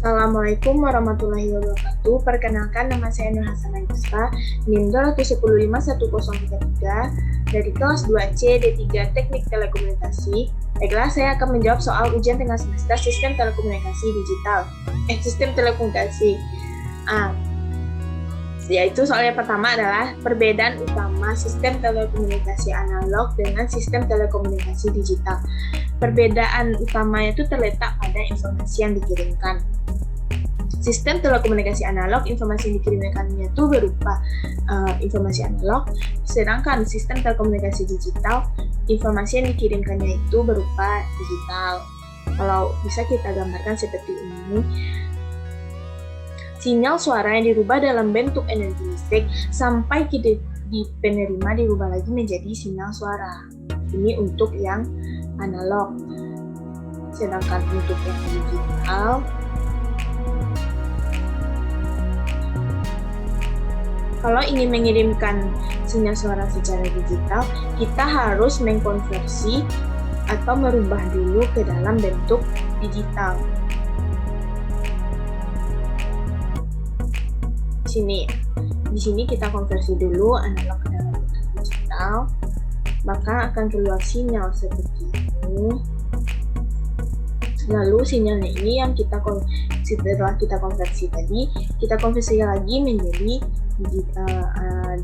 Assalamualaikum warahmatullahi wabarakatuh. Perkenalkan, nama saya Nur Hasanah Yusra, NIM 2105133 dari kelas 2C D3 Teknik Telekomunikasi. Baiklah, saya akan menjawab soal ujian tengah semester Sistem Telekomunikasi Digital. Sistem Telekomunikasi. Yaitu soal yang pertama adalah perbedaan utama sistem telekomunikasi analog dengan sistem telekomunikasi digital. Perbedaan utamanya itu terletak pada informasi yang dikirimkan. Sistem telekomunikasi analog, informasi yang dikirimkannya itu berupa informasi analog, sedangkan sistem telekomunikasi digital, informasi yang dikirimkannya itu berupa digital. Kalau bisa kita gambarkan seperti ini. Sinyal suara yang dirubah dalam bentuk energi listrik sampai di penerima dirubah lagi menjadi sinyal suara. Ini untuk yang analog. Sedangkan untuk yang digital, kalau ingin mengirimkan sinyal suara secara digital, kita harus mengkonversi atau merubah dulu ke dalam bentuk digital. Di sini kita konversi dulu analog ke dalam bentuk digital, maka akan keluar sinyal seperti ini. Lalu sinyalnya ini yang setelah kita konversi tadi, kita konversi lagi menjadi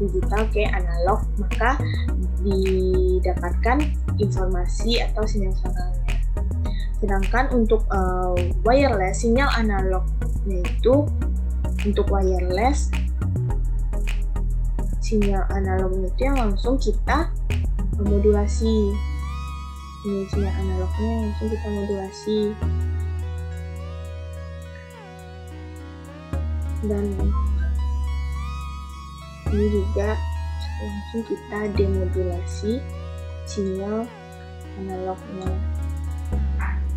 digital ke analog, maka didapatkan informasi atau sinyal suaranya. Sedangkan untuk wireless, sinyal analognya itu untuk wireless, sinyal analognya itu yang langsung kita modulasi. Ini sinyal analognya langsung kita modulasi. Dan ini juga langsung kita demodulasi sinyal analognya.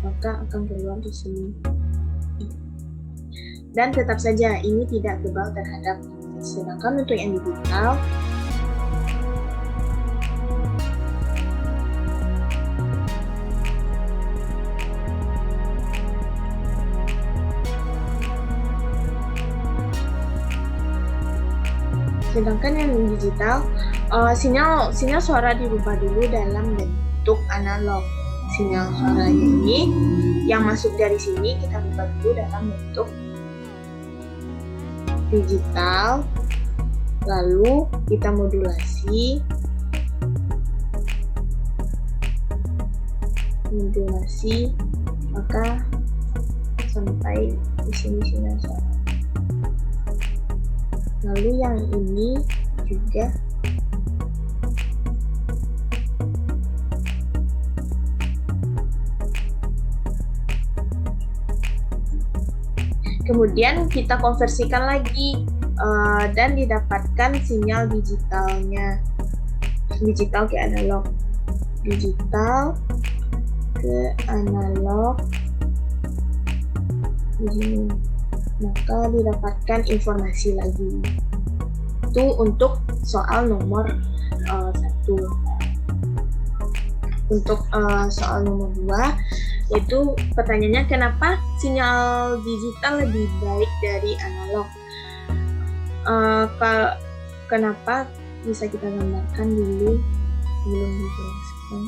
Maka akan keluar di sini. Dan tetap saja ini tidak kebal terhadap, sedangkan untuk yang digital sinyal suara dirubah dulu dalam bentuk analog. Sinyal suara ini yang masuk dari sini kita rubah dulu dalam bentuk digital, lalu kita modulasi maka sampai di sini sinyal suara. Lalu yang ini juga kemudian kita konversikan lagi dan didapatkan sinyal digitalnya, digital ke analog, begini. Maka didapatkan informasi lagi. Itu untuk soal nomor 1. Untuk soal nomor 2, yaitu pertanyaannya kenapa sinyal digital lebih baik dari analog. Kenapa bisa kita gambarkan dulu sebelum dijelaskan.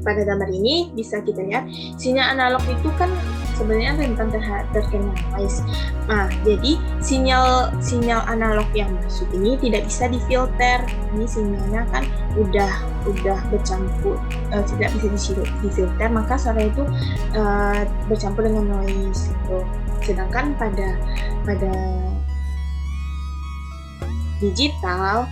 Pada gambar ini bisa kita lihat sinyal analog itu kan sebenarnya rentan terkena noise. Nah, jadi sinyal analog yang masuk ini tidak bisa difilter. Ini sinyalnya kan udah bercampur, tidak bisa difilter, maka suara itu bercampur dengan noise gitu. Sedangkan pada digital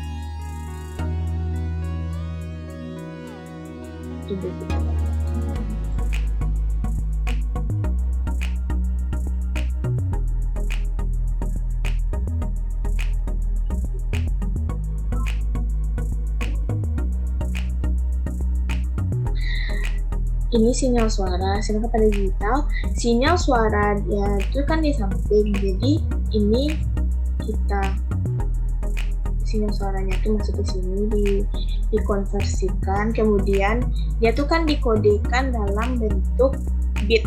ini sinyal suara, sedangkan pada digital sinyal suara ya itu kan di samping, jadi ini sinyal suaranya itu masuk ke sini, dikonversikan, kemudian dia tuh kan dikodekan dalam bentuk bit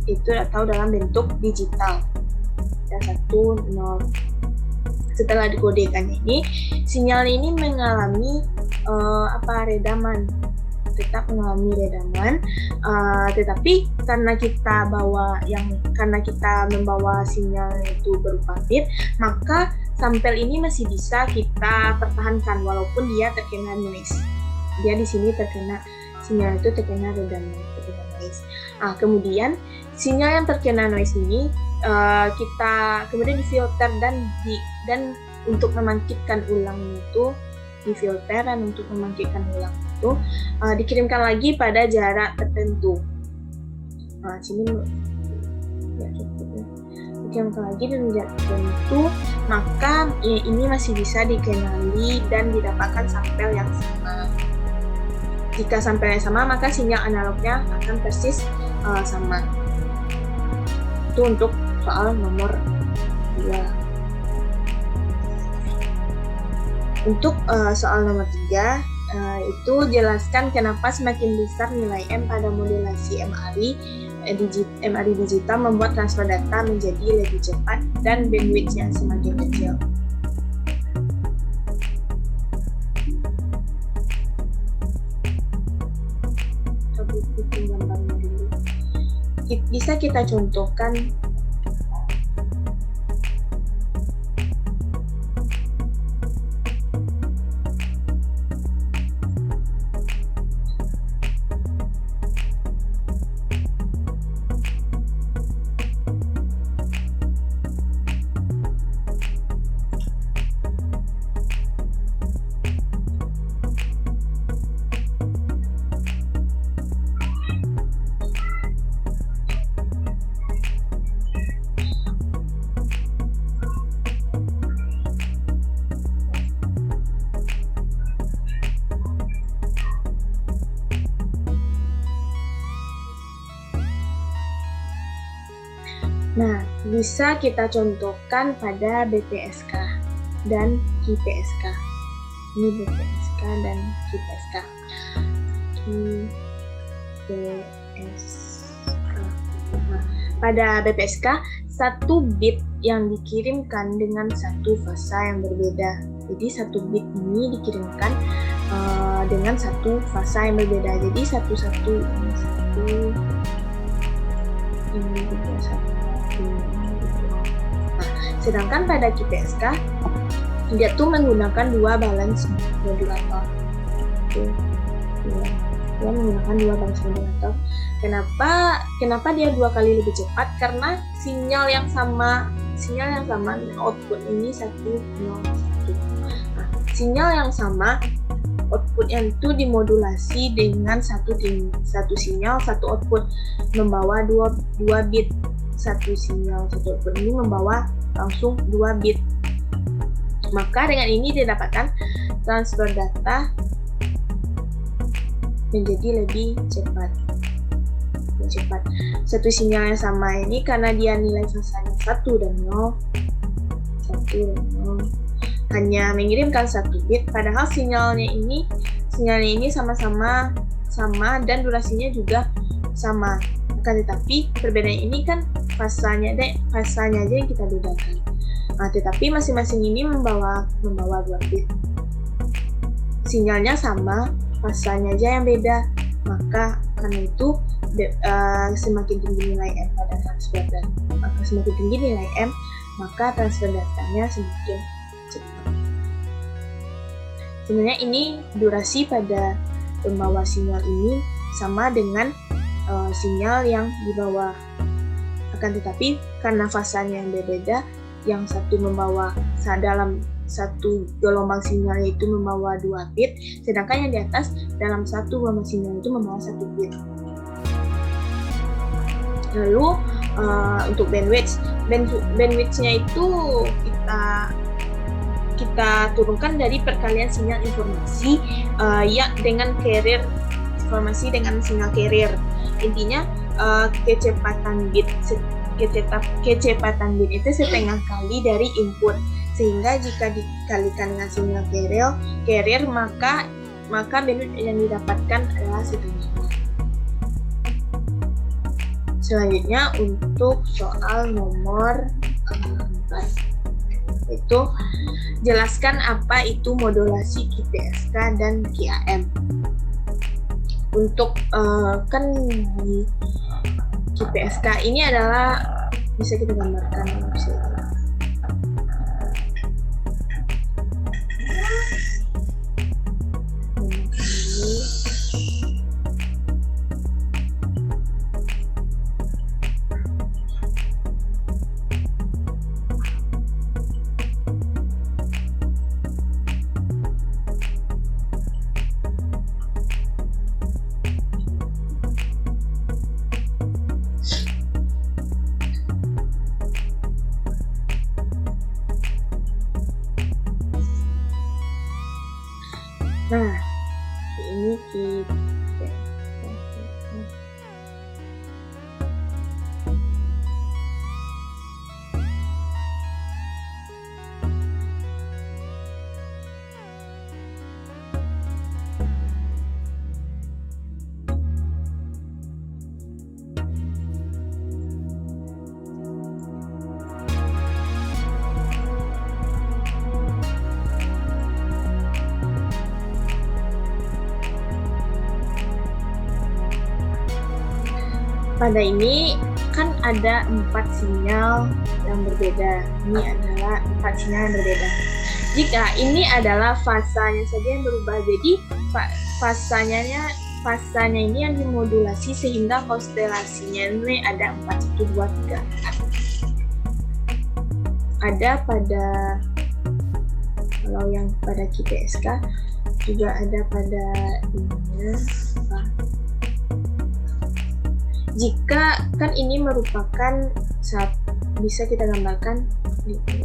itu atau dalam bentuk digital ya, 1, 0. Setelah dikodekan ini, sinyal ini mengalami redaman, tetap mengalami redaman, tetapi karena kita membawa sinyal itu berupa bit, maka sampel ini masih bisa kita pertahankan walaupun dia terkena noise. Dia di sini sinyal itu terkena redaman, terkena noise. Kemudian sinyal yang terkena noise ini kita kemudian difilter dan untuk membangkitkan ulang itu difilter, dan untuk membangkitkan ulang itu dikirimkan lagi pada jarak tertentu. Sini ya cukup ya. Dikirimkan lagi dan jarak tertentu, maka ini masih bisa dikenali dan didapatkan sampel yang sama. Jika sampelnya sama, maka sinyal analognya akan persis sama. Itu untuk soal nomor 2. Untuk soal nomor 3, itu jelaskan kenapa semakin besar nilai M pada modulasi MRI digital membuat transfer data menjadi lebih cepat dan bandwidth-nya semakin kecil. Bisa kita contohkan Nah, bisa kita contohkan pada BPSK dan QPSK. Ini BPSK dan QPSK. Nah, pada BPSK, satu bit yang dikirimkan dengan satu fasa yang berbeda. Jadi satu bit ini dikirimkan dengan satu fasa yang berbeda. Jadi satu ini juga satu. Nah, sedangkan pada QPSK dia tuh menggunakan 2 balance modulator. Dia menggunakan 2 balance modulator. Kenapa dia 2 kali lebih cepat? Karena sinyal yang sama output ini 1, 0, 1. Nah, sinyal yang sama outputnya itu dimodulasi dengan satu sinyal, satu output, membawa 2 bit. Satu sinyal, satu output ini membawa langsung 2 bit. Maka dengan ini didapatkan transfer data menjadi lebih cepat. Satu sinyal yang sama ini karena dia nilai fasanya 1 dan 0, hanya mengirimkan 1 bit, padahal sinyalnya ini sama-sama sama dan durasinya juga sama. Akan tetapi perbedaan ini kan fasanya aja yang kita bedakan. Tetapi masing-masing ini membawa 2 bit. Sinyalnya sama, fasanya aja yang beda. Maka karena itu semakin tinggi nilai M pada transfer data, maka transfer datanya semakin cepat. Sebenarnya ini durasi pada pembawa sinyal ini sama dengan sinyal yang dibawa. Akan tetapi karena fasanya yang berbeda, yang satu membawa dalam satu gelombang sinyal itu membawa 2 bit, sedangkan yang di atas dalam satu gelombang sinyal itu membawa 1 bit. Lalu untuk bandwidth-nya itu kita turunkan dari perkalian sinyal informasi dengan carrier informasi dengan sinyal carrier. Intinya kecepatan bit kecepatan bit itu setengah kali dari input, sehingga jika dikalikan dengan sinyal carrier maka bit yang didapatkan adalah setengahnya. Selanjutnya untuk soal nomor 4, itu jelaskan apa itu modulasi QPSK dan QAM. Untuk kan di QPSK ini adalah, bisa kita gambarkan misalnya. Nah, ini kita pada ini kan ada 4 sinyal yang berbeda. Ini adalah 4 sinyal yang berbeda. Jika ini adalah fasanya saja yang berubah, jadi fasanya ini yang dimodulasi sehingga konstelasinya ini ada 4, 1, 2, 3. Ada pada, kalau yang pada QPSK juga ada pada ini. Jika kan ini merupakan bisa kita gambarkan gitu.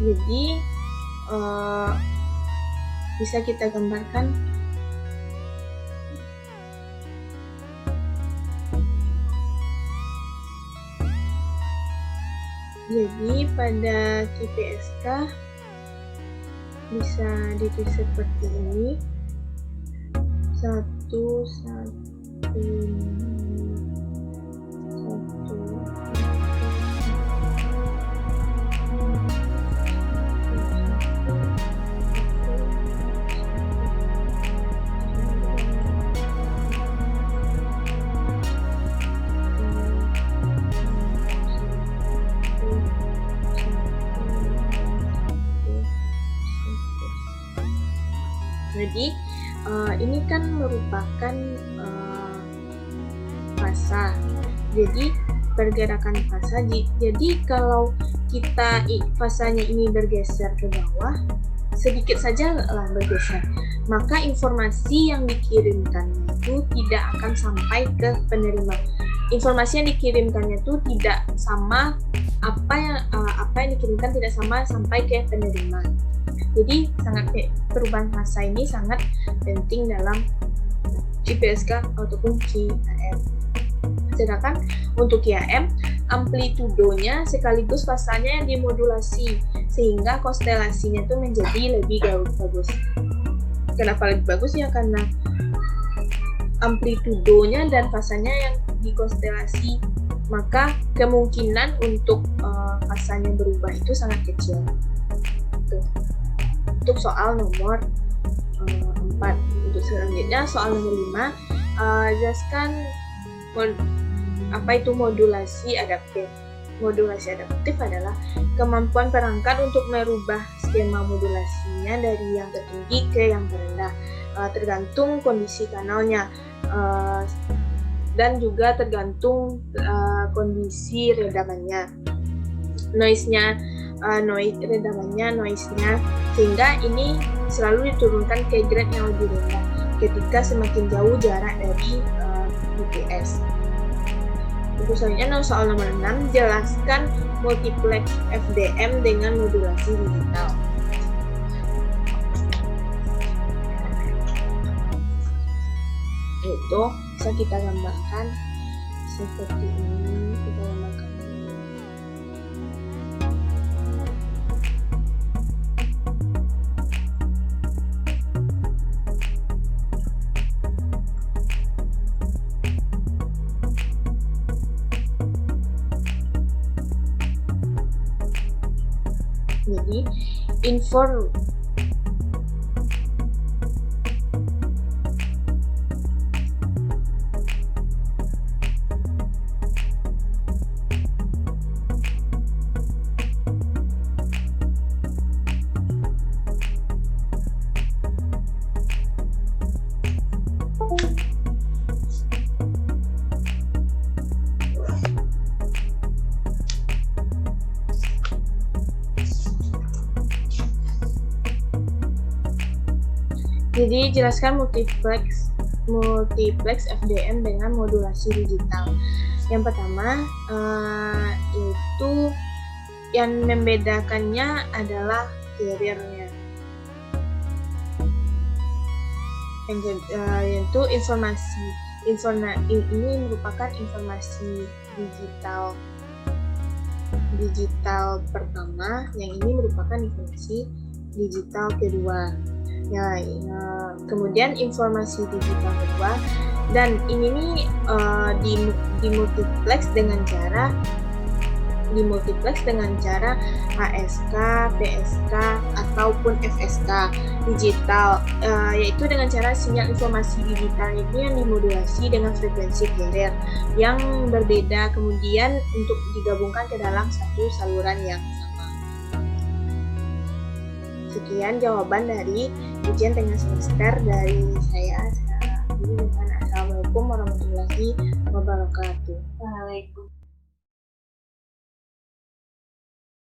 Jadi bisa kita gambarkan jadi pada QPSK bisa ditulis seperti ini, 1, 1, jadi ini kan merupakan fasa. Jadi pergerakan fasa. Jadi kalau kita fasanya ini bergeser ke bawah, sedikit saja lah bergeser, maka informasi yang dikirimkannya itu tidak akan sampai ke penerima. Informasi yang dikirimkannya itu tidak sama, apa yang dikirimkan tidak sama sampai ke penerima. Jadi perubahan fasa ini sangat penting dalam QPSK ataupun QAM. Sedangkan untuk QAM, amplitudonya sekaligus fasanya yang dimodulasi sehingga konstelasinya itu menjadi lebih bagus. Kenapa lebih bagus? Ya karena amplitudonya dan fasanya yang dikonstelasi, maka kemungkinan untuk fasanya berubah itu sangat kecil. Untuk soal nomor 4. Untuk selanjutnya soal nomor 5, jelaskan apa itu modulasi adaptif. Modulasi adaptif adalah kemampuan perangkat untuk merubah skema modulasinya dari yang tertinggi ke yang terendah, tergantung kondisi kanalnya dan juga tergantung kondisi redamannya, noise-nya, sehingga ini selalu diturunkan ke grade yang lebih rendah ketika semakin jauh jarak dari BTS. Untuk selanjutnya, soal nomor 6, jelaskan multiplex FDM dengan modulasi digital. Itu bisa kita gambarkan seperti ini. Kita gambarkan jadi jelaskan multiplex FDM dengan modulasi digital. Yang pertama, yaitu yang membedakannya adalah carrier-nya. Yaitu ini merupakan informasi digital pertama, yang ini merupakan informasi digital kedua. Kemudian informasi digital kedua, dan ini nih dimultiplex dengan cara HSK, PSK ataupun FSK digital, yaitu dengan cara sinyal informasi digital itu yang dimodulasi dengan frekuensi carrier yang berbeda, kemudian untuk digabungkan ke dalam satu saluran yang sama. Sekian jawaban dari ujian tengah semester dari saya. Assalamualaikum warahmatullahi wabarakatuh. Waalaikumsalam.